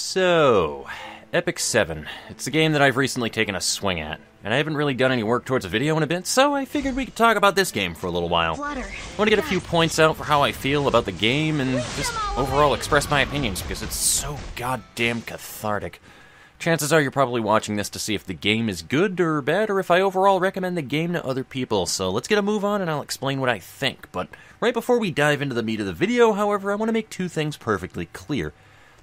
So, Epic 7. It's a game that I've recently taken a swing at, and I haven't really done any work towards a video in a bit, so I figured we could talk about this game for a little while. I want to get a few points out for how I feel about the game, and just overall express my opinions, because it's so goddamn cathartic. Chances are you're probably watching this to see if the game is good or bad, or if I overall recommend the game to other people, so let's get a move on and I'll explain what I think. But right before we dive into the meat of the video, however, I want to make two things perfectly clear.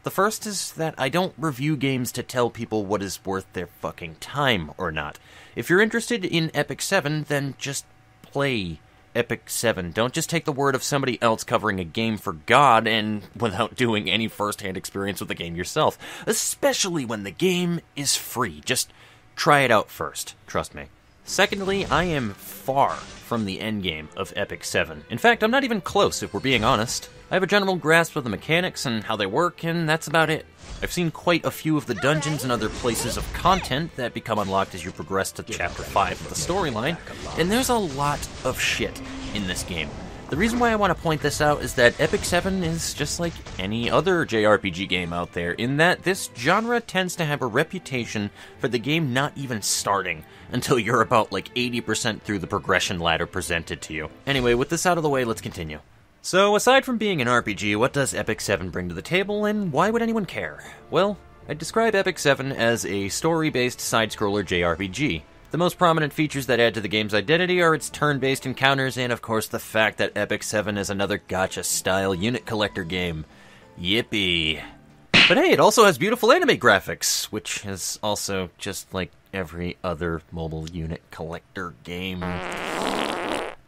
The first is that I don't review games to tell people what is worth their fucking time or not. If you're interested in Epic 7, then just play Epic 7. Don't just take the word of somebody else covering a game for God and without doing any first-hand experience with the game yourself. Especially when the game is free. Just try it out first. Trust me. Secondly, I am far from the endgame of Epic 7. In fact, I'm not even close, if we're being honest. I have a general grasp of the mechanics and how they work, and that's about it. I've seen quite a few of the dungeons and other places of content that become unlocked as you progress to Chapter 5 of the storyline, and there's a lot of shit in this game. The reason why I want to point this out is that Epic 7 is just like any other JRPG game out there, in that this genre tends to have a reputation for the game not even starting until you're about like 80% through the progression ladder presented to you. Anyway, with this out of the way, let's continue. So, aside from being an RPG, what does Epic 7 bring to the table, and why would anyone care? Well, I'd describe Epic 7 as a story-based side-scroller JRPG. The most prominent features that add to the game's identity are its turn-based encounters, and of course the fact that Epic 7 is another gacha-style unit collector game. Yippee. But hey, it also has beautiful anime graphics, which is also just like every other mobile unit collector game.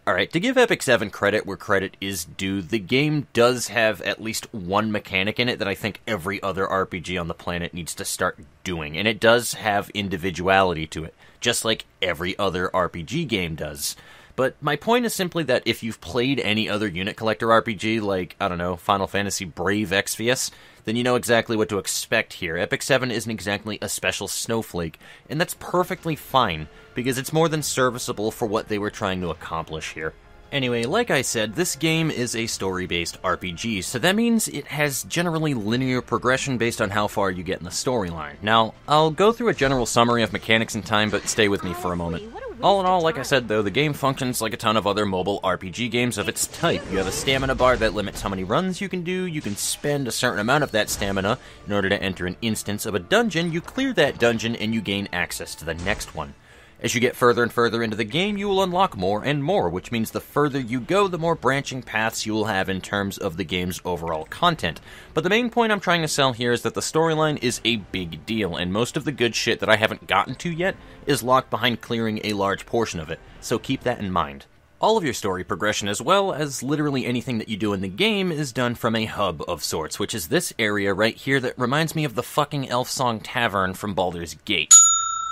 Alright, to give Epic 7 credit where credit is due, the game does have at least one mechanic in it that I think every other RPG on the planet needs to start doing, and it does have individuality to it, just like every other RPG game does. But my point is simply that if you've played any other unit collector RPG, like, I don't know, Final Fantasy Brave Exvius, then you know exactly what to expect here. Epic 7 isn't exactly a special snowflake, and that's perfectly fine, because it's more than serviceable for what they were trying to accomplish here. Anyway, like I said, this game is a story-based RPG, so that means it has generally linear progression based on how far you get in the storyline. Now, I'll go through a general summary of mechanics in time, but stay with me for a moment. All in all, like I said though, the game functions like a ton of other mobile RPG games of its type. You have a stamina bar that limits how many runs you can do, you can spend a certain amount of that stamina in order to enter an instance of a dungeon, you clear that dungeon, and you gain access to the next one. As you get further and further into the game, you will unlock more and more, which means the further you go, the more branching paths you will have in terms of the game's overall content. But the main point I'm trying to sell here is that the storyline is a big deal, and most of the good shit that I haven't gotten to yet is locked behind clearing a large portion of it, so keep that in mind. All of your story progression, as well as literally anything that you do in the game, is done from a hub of sorts, which is this area right here that reminds me of the fucking Elf Song Tavern from Baldur's Gate.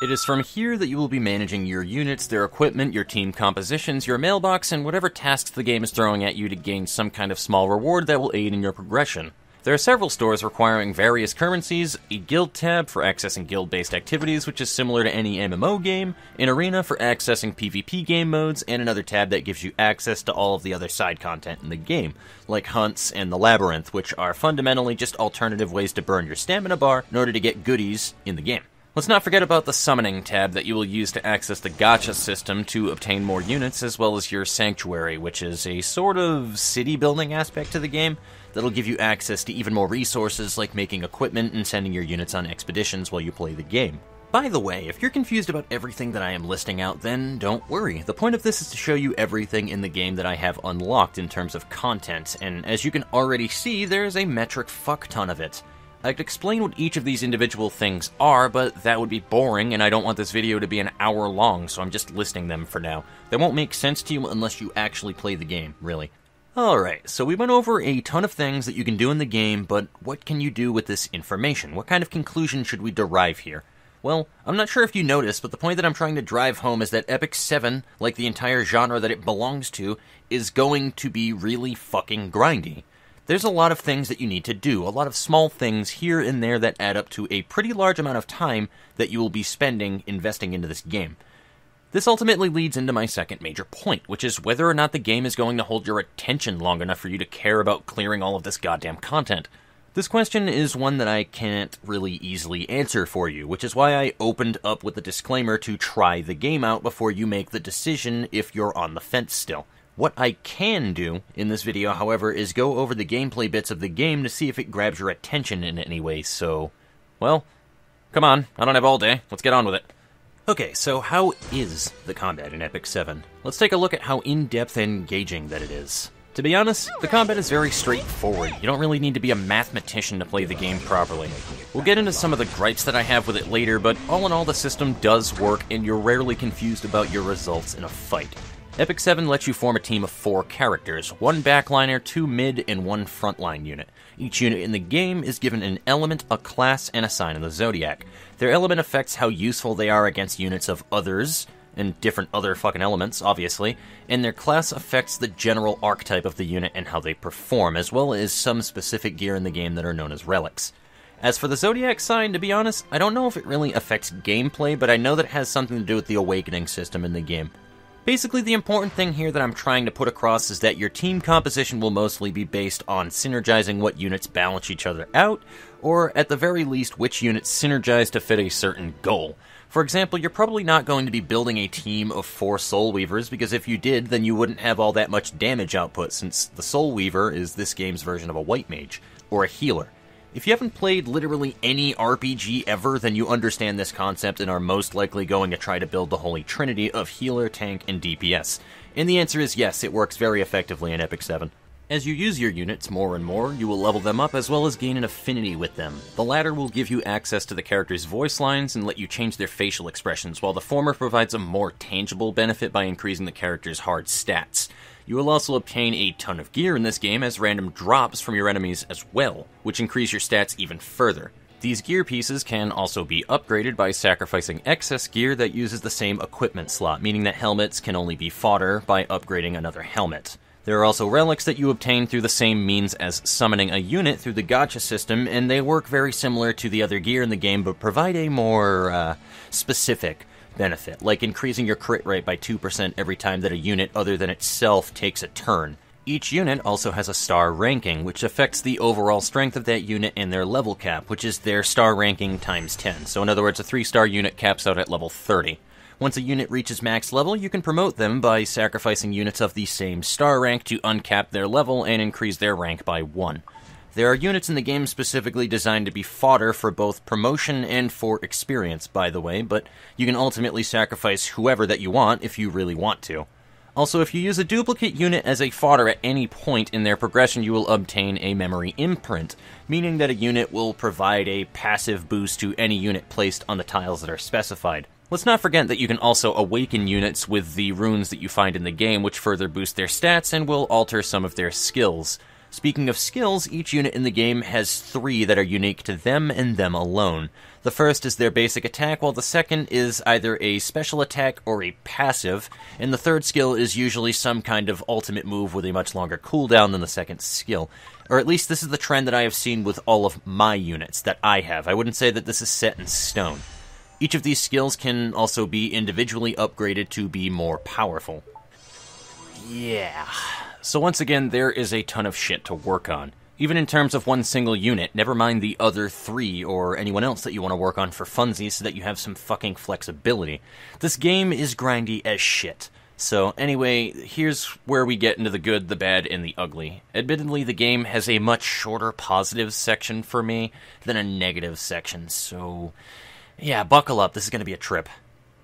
It is from here that you will be managing your units, their equipment, your team compositions, your mailbox, and whatever tasks the game is throwing at you to gain some kind of small reward that will aid in your progression. There are several stores requiring various currencies, a guild tab for accessing guild-based activities, which is similar to any MMO game, an arena for accessing PvP game modes, and another tab that gives you access to all of the other side content in the game, like hunts and the labyrinth, which are fundamentally just alternative ways to burn your stamina bar in order to get goodies in the game. Let's not forget about the Summoning tab that you will use to access the gacha system to obtain more units, as well as your Sanctuary, which is a sort of city-building aspect to the game that'll give you access to even more resources like making equipment and sending your units on expeditions while you play the game. By the way, if you're confused about everything that I am listing out, then don't worry. The point of this is to show you everything in the game that I have unlocked in terms of content, and as you can already see, there's a metric fuck ton of it. I could explain what each of these individual things are, but that would be boring, and I don't want this video to be an hour long, so I'm just listing them for now. They won't make sense to you unless you actually play the game, really. Alright, so we went over a ton of things that you can do in the game, but what can you do with this information? What kind of conclusion should we derive here? Well, I'm not sure if you noticed, but the point that I'm trying to drive home is that Epic 7, like the entire genre that it belongs to, is going to be really fucking grindy. There's a lot of things that you need to do, a lot of small things here and there that add up to a pretty large amount of time that you will be spending investing into this game. This ultimately leads into my second major point, which is whether or not the game is going to hold your attention long enough for you to care about clearing all of this goddamn content. This question is one that I can't really easily answer for you, which is why I opened up with a disclaimer to try the game out before you make the decision if you're on the fence still. What I can do in this video, however, is go over the gameplay bits of the game to see if it grabs your attention in any way, so, well, come on, I don't have all day, let's get on with it. Okay, so how is the combat in Epic 7? Let's take a look at how in-depth and engaging that it is. To be honest, the combat is very straightforward. You don't really need to be a mathematician to play the game properly. We'll get into some of the gripes that I have with it later, but all in all the system does work and you're rarely confused about your results in a fight. Epic 7 lets you form a team of 4 characters, 1 backliner, 2 mid, and 1 frontline unit. Each unit in the game is given an element, a class, and a sign of the zodiac. Their element affects how useful they are against units of others, and different other fucking elements, obviously, and their class affects the general archetype of the unit and how they perform, as well as some specific gear in the game that are known as relics. As for the zodiac sign, to be honest, I don't know if it really affects gameplay, but I know that it has something to do with the awakening system in the game. Basically, the important thing here that I'm trying to put across is that your team composition will mostly be based on synergizing what units balance each other out, or at the very least, which units synergize to fit a certain goal. For example, you're probably not going to be building a team of 4 Soul Weavers, because if you did, then you wouldn't have all that much damage output, since the Soul Weaver is this game's version of a White Mage, or a healer. If you haven't played literally any RPG ever, then you understand this concept and are most likely going to try to build the holy trinity of healer, tank, and DPS. And the answer is yes, it works very effectively in Epic 7. As you use your units more and more, you will level them up as well as gain an affinity with them. The latter will give you access to the character's voice lines and let you change their facial expressions, while the former provides a more tangible benefit by increasing the character's hard stats. You will also obtain a ton of gear in this game as random drops from your enemies as well, which increase your stats even further. These gear pieces can also be upgraded by sacrificing excess gear that uses the same equipment slot, meaning that helmets can only be fodder by upgrading another helmet. There are also relics that you obtain through the same means as summoning a unit through the gacha system, and they work very similar to the other gear in the game, but provide a more specific benefit, like increasing your crit rate by 2% every time that a unit other than itself takes a turn. Each unit also has a star ranking, which affects the overall strength of that unit and their level cap, which is their star ranking times 10. So in other words, a 3-star unit caps out at level 30. Once a unit reaches max level, you can promote them by sacrificing units of the same star rank to uncap their level and increase their rank by 1. There are units in the game specifically designed to be fodder for both promotion and for experience, by the way, but you can ultimately sacrifice whoever that you want if you really want to. Also, if you use a duplicate unit as a fodder at any point in their progression, you will obtain a memory imprint, meaning that a unit will provide a passive boost to any unit placed on the tiles that are specified. Let's not forget that you can also awaken units with the runes that you find in the game, which further boost their stats and will alter some of their skills. Speaking of skills, each unit in the game has 3 that are unique to them and them alone. The first is their basic attack, while the second is either a special attack or a passive, and the third skill is usually some kind of ultimate move with a much longer cooldown than the second skill. Or at least this is the trend that I have seen with all of my units that I have. I wouldn't say that this is set in stone. Each of these skills can also be individually upgraded to be more powerful. Yeah. So once again, there is a ton of shit to work on. Even in terms of one single unit, never mind the other 3 or anyone else that you want to work on for funsies so that you have some fucking flexibility. This game is grindy as shit. So anyway, here's where we get into the good, the bad, and the ugly. Admittedly, the game has a much shorter positive section for me than a negative section, so yeah, buckle up, this is going to be a trip.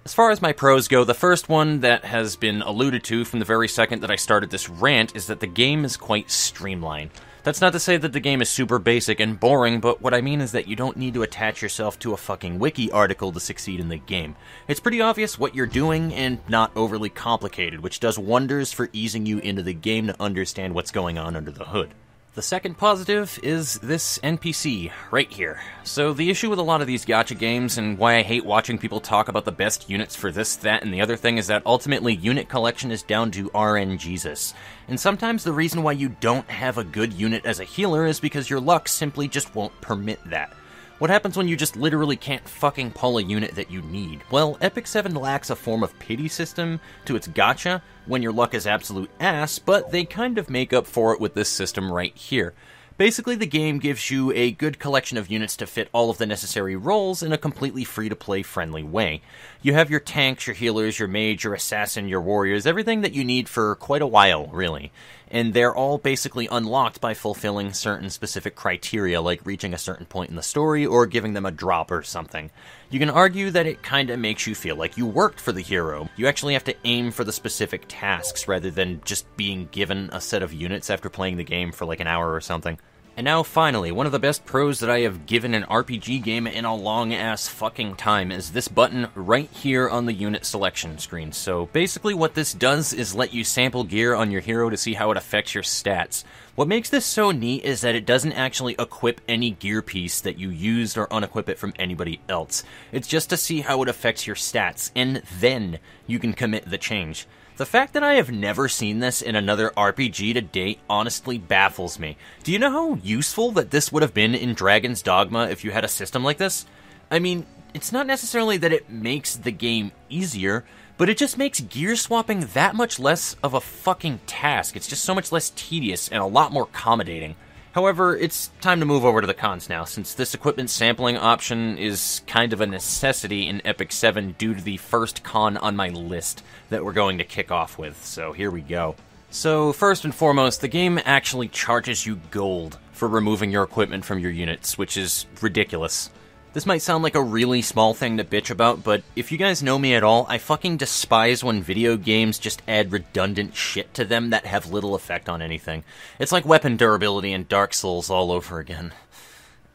As far as my pros go, the first one that has been alluded to from the very second that I started this rant is that the game is quite streamlined. That's not to say that the game is super basic and boring, but what I mean is that you don't need to attach yourself to a fucking wiki article to succeed in the game. It's pretty obvious what you're doing and not overly complicated, which does wonders for easing you into the game to understand what's going on under the hood. The second positive is this NPC right here. So the issue with a lot of these gacha games, and why I hate watching people talk about the best units for this, that, and the other thing, is that ultimately unit collection is down to RNGesus. And sometimes the reason why you don't have a good unit as a healer is because your luck simply just won't permit that. What happens when you just literally can't fucking pull a unit that you need? Well, Epic 7 lacks a form of pity system to its gacha when your luck is absolute ass, but they kind of make up for it with this system right here. Basically, the game gives you a good collection of units to fit all of the necessary roles in a completely free-to-play friendly way. You have your tanks, your healers, your mage, your assassin, your warriors, everything that you need for quite a while, really. And they're all basically unlocked by fulfilling certain specific criteria, like reaching a certain point in the story or giving them a drop or something. You can argue that it kinda makes you feel like you worked for the hero. You actually have to aim for the specific tasks rather than just being given a set of units after playing the game for like an hour or something. And now, finally, one of the best pros that I have given an RPG game in a long-ass fucking time is this button right here on the unit selection screen. So basically what this does is let you sample gear on your hero to see how it affects your stats. What makes this so neat is that it doesn't actually equip any gear piece that you used or unequip it from anybody else. It's just to see how it affects your stats, and then you can commit the change. The fact that I have never seen this in another RPG to date honestly baffles me. Do you know how useful that this would have been in Dragon's Dogma if you had a system like this? I mean, it's not necessarily that it makes the game easier, but it just makes gear swapping that much less of a fucking task. It's just so much less tedious and a lot more accommodating. However, it's time to move over to the cons now, since this equipment sampling option is kind of a necessity in Epic 7 due to the first con on my list that we're going to kick off with, so here we go. So, first and foremost, the game actually charges you gold for removing your equipment from your units, which is ridiculous. This might sound like a really small thing to bitch about, but if you guys know me at all, I fucking despise when video games just add redundant shit to them that have little effect on anything. It's like weapon durability in Dark Souls all over again.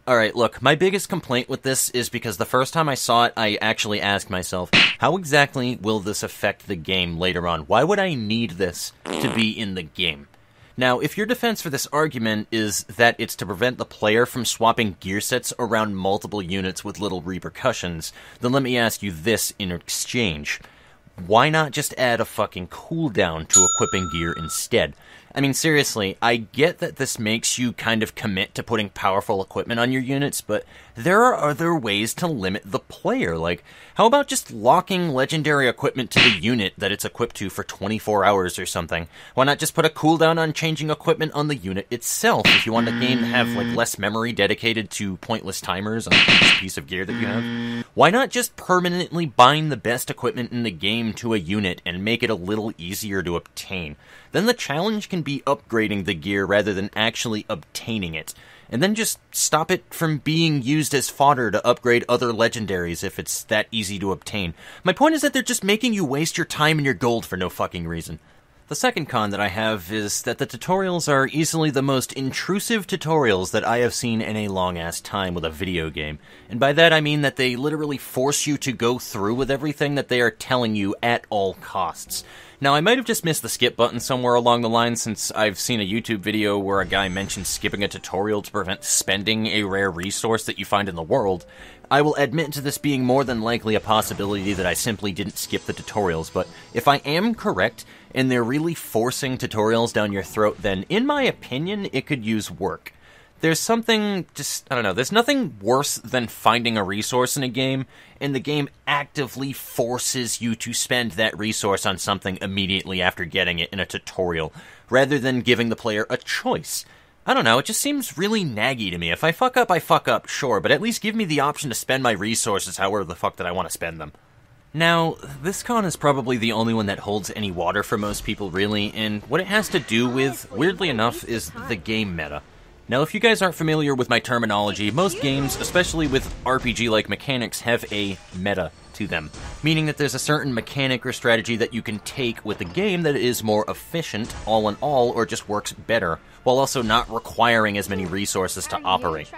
Alright, look, my biggest complaint with this is because the first time I saw it, I actually asked myself, how exactly will this affect the game later on? Why would I need this to be in the game? Now, if your defense for this argument is that it's to prevent the player from swapping gear sets around multiple units with little repercussions, then let me ask you this in exchange. Why not just add a fucking cooldown to equipping gear instead? I mean, seriously, I get that this makes you kind of commit to putting powerful equipment on your units, but there are other ways to limit the player. Like, how about just locking legendary equipment to the unit that it's equipped to for 24 hours or something? Why not just put a cooldown on changing equipment on the unit itself if you want the game to have, like, less memory dedicated to pointless timers on each piece of gear that you have? Why not just permanently bind the best equipment in the game to a unit and make it a little easier to obtain? Then the challenge can be upgrading the gear rather than actually obtaining it. And then just stop it from being used as fodder to upgrade other legendaries if it's that easy to obtain. My point is that they're just making you waste your time and your gold for no fucking reason. The second con that I have is that the tutorials are easily the most intrusive tutorials that I have seen in a long-ass time with a video game. And by that I mean that they literally force you to go through with everything that they are telling you at all costs. Now, I might have just missed the skip button somewhere along the line, since I've seen a YouTube video where a guy mentioned skipping a tutorial to prevent spending a rare resource that you find in the world. I will admit to this being more than likely a possibility that I simply didn't skip the tutorials, but if I am correct, and they're really forcing tutorials down your throat, then, in my opinion, it could use work. There's something, there's nothing worse than finding a resource in a game, and the game actively forces you to spend that resource on something immediately after getting it in a tutorial, rather than giving the player a choice. I don't know, it just seems really naggy to me. If I fuck up, sure, but at least give me the option to spend my resources however the fuck that I want to spend them. Now, this con is probably the only one that holds any water for most people, really, and what it has to do with, weirdly enough, is the game meta. Now, if you guys aren't familiar with my terminology, most games, especially with RPG-like mechanics, have a meta to them, meaning that there's a certain mechanic or strategy that you can take with the game that is more efficient, all in all, or just works better, while also not requiring as many resources to operate.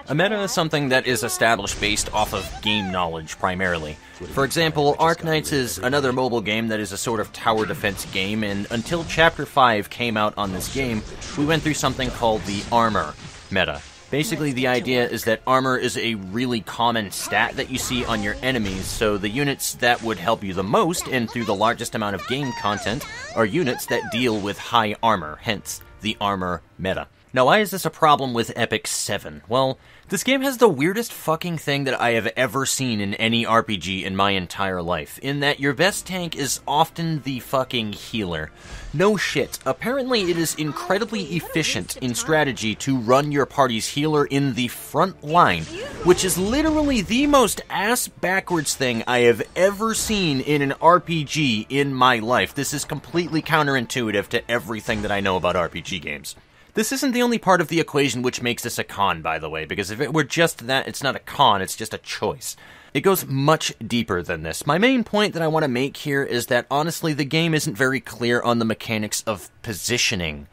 A meta is something that is established based off of game knowledge, primarily. For example, Arknights is another mobile game that is a sort of tower defense game, and until Chapter 5 came out on this game, we went through something called the armor meta. Basically, the idea is that armor is a really common stat that you see on your enemies, so the units that would help you the most, and through the largest amount of game content, are units that deal with high armor, hence the armor meta. Now, why is this a problem with Epic 7? Well, this game has the weirdest fucking thing that I have ever seen in any RPG in my entire life, in that your best tank is often the fucking healer. No shit. Apparently it is incredibly efficient in strategy to run your party's healer in the front line, which is literally the most ass-backwards thing I have ever seen in an RPG in my life. This is completely counterintuitive to everything that I know about RPG games. This isn't the only part of the equation which makes this a con, by the way, because if it were just that, it's not a con, it's just a choice. It goes much deeper than this. My main point that I want to make here is that, honestly, the game isn't very clear on the mechanics of positioning.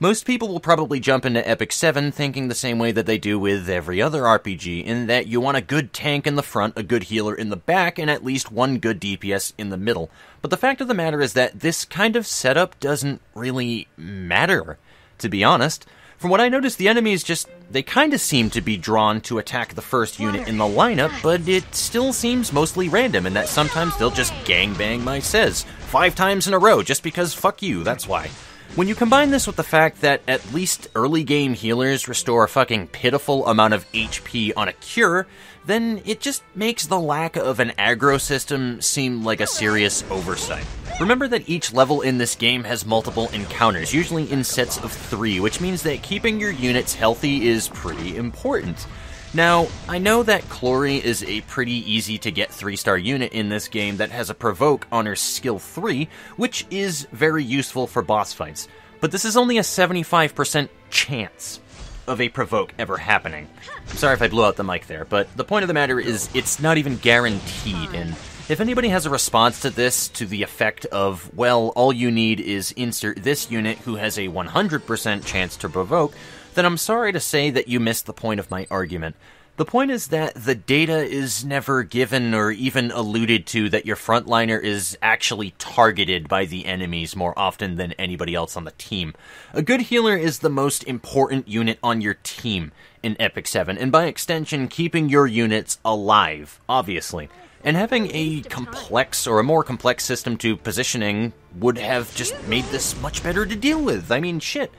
Most people will probably jump into Epic 7 thinking the same way that they do with every other RPG, in that you want a good tank in the front, a good healer in the back, and at least one good DPS in the middle. But the fact of the matter is that this kind of setup doesn't really matter, to be honest. From what I noticed, the enemies they kind of seem to be drawn to attack the first unit in the lineup, but it still seems mostly random, in that sometimes they'll just gangbang my Sez 5 times in a row, just because fuck you, that's why. When you combine this with the fact that at least early game healers restore a fucking pitiful amount of HP on a cure, then it just makes the lack of an aggro system seem like a serious oversight. Remember that each level in this game has multiple encounters, usually in sets of 3, which means that keeping your units healthy is pretty important. Now, I know that Clory is a pretty easy-to-get 3-star unit in this game that has a Provoke on her skill 3, which is very useful for boss fights. But this is only a 75% chance of a Provoke ever happening. I'm sorry if I blew out the mic there, but the point of the matter is it's not even guaranteed, and if anybody has a response to this to the effect of, well, all you need is insert this unit who has a 100% chance to Provoke, then I'm sorry to say that you missed the point of my argument. The point is that the data is never given or even alluded to that your frontliner is actually targeted by the enemies more often than anybody else on the team. A good healer is the most important unit on your team in Epic 7, and by extension, keeping your units alive, obviously. And having a complex or a more complex system to positioning would have just made this much better to deal with. I mean, shit.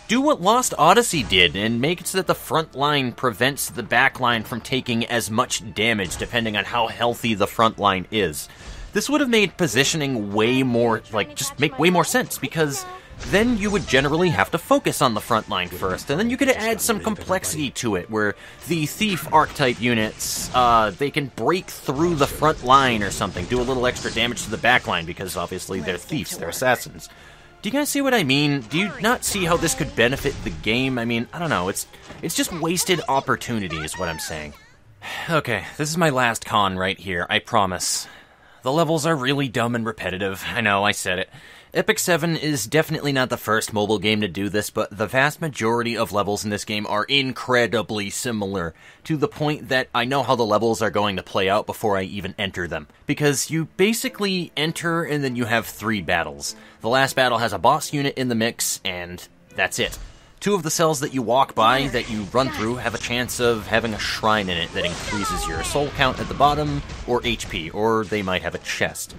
Do what Lost Odyssey did, and make it so that the front line prevents the back line from taking as much damage, depending on how healthy the front line is. This would have made positioning way more, just make way more sense, because then you would generally have to focus on the front line first, and then you could add some complexity to it, where the Thief archetype units, they can break through the front line or something, do a little extra damage to the back line, because obviously they're thieves, they're assassins. Do you guys see what I mean? Do you not see how this could benefit the game? I mean, I don't know, it's just wasted opportunity is what I'm saying. Okay, this is my last con right here, I promise. The levels are really dumb and repetitive. I know, I said it. Epic 7 is definitely not the first mobile game to do this, but the vast majority of levels in this game are incredibly similar, to the point that I know how the levels are going to play out before I even enter them. Because you basically enter and then you have 3 battles. The last battle has a boss unit in the mix, and that's it. 2 of the cells that you walk by, that you run through, have a chance of having a shrine in it that increases your soul count at the bottom, or HP, or they might have a chest.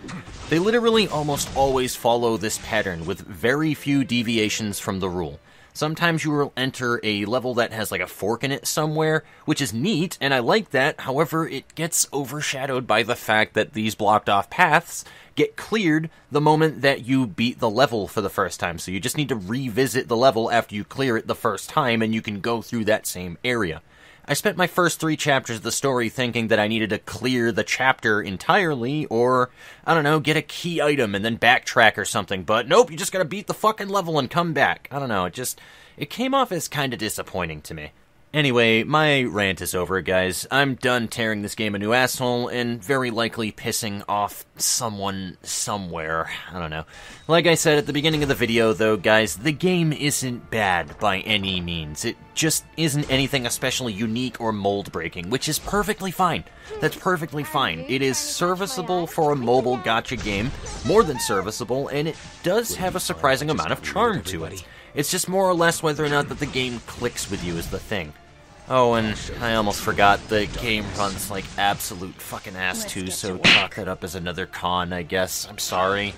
They literally almost always follow this pattern, with very few deviations from the rule. Sometimes you will enter a level that has like a fork in it somewhere, which is neat, and I like that. However, it gets overshadowed by the fact that these blocked off paths get cleared the moment that you beat the level for the first time. So you just need to revisit the level after you clear it the first time, and you can go through that same area. I spent my first 3 chapters of the story thinking that I needed to clear the chapter entirely, or, I don't know, get a key item and then backtrack or something, but nope, you just gotta beat the fucking level and come back. I don't know, it came off as kinda disappointing to me. Anyway, my rant is over, guys. I'm done tearing this game a new asshole and very likely pissing off someone somewhere. I don't know. Like I said at the beginning of the video, though, guys, the game isn't bad by any means. It just isn't anything especially unique or mold-breaking, which is perfectly fine. That's perfectly fine. It is serviceable for a mobile gacha game, more than serviceable, and it does have a surprising amount of charm to it. It's just more or less whether or not that the game clicks with you is the thing. Oh, and I almost forgot, the game runs like absolute fucking ass too, so chalk that up as another con, I guess. I'm sorry.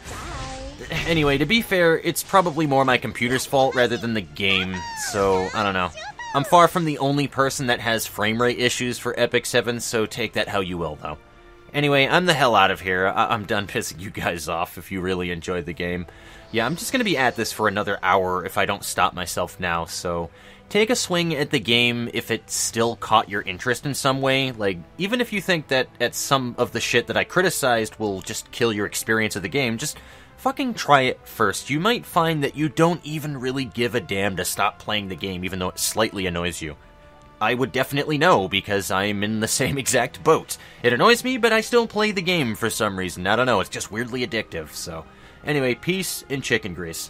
Anyway, to be fair, it's probably more my computer's fault rather than the game, so I don't know. I'm far from the only person that has frame rate issues for Epic 7, so take that how you will, though. Anyway, I'm the hell out of here. I'm done pissing you guys off if you really enjoyed the game. Yeah, I'm just gonna be at this for another hour if I don't stop myself now, so take a swing at the game if it still caught your interest in some way. Like, even if you think that at some of the shit that I criticized will just kill your experience of the game, just fucking try it first. You might find that you don't even really give a damn to stop playing the game, even though it slightly annoys you. I would definitely know, because I'm in the same exact boat. It annoys me, but I still play the game for some reason. I don't know, it's just weirdly addictive, so... Anyway, peace and chicken grease.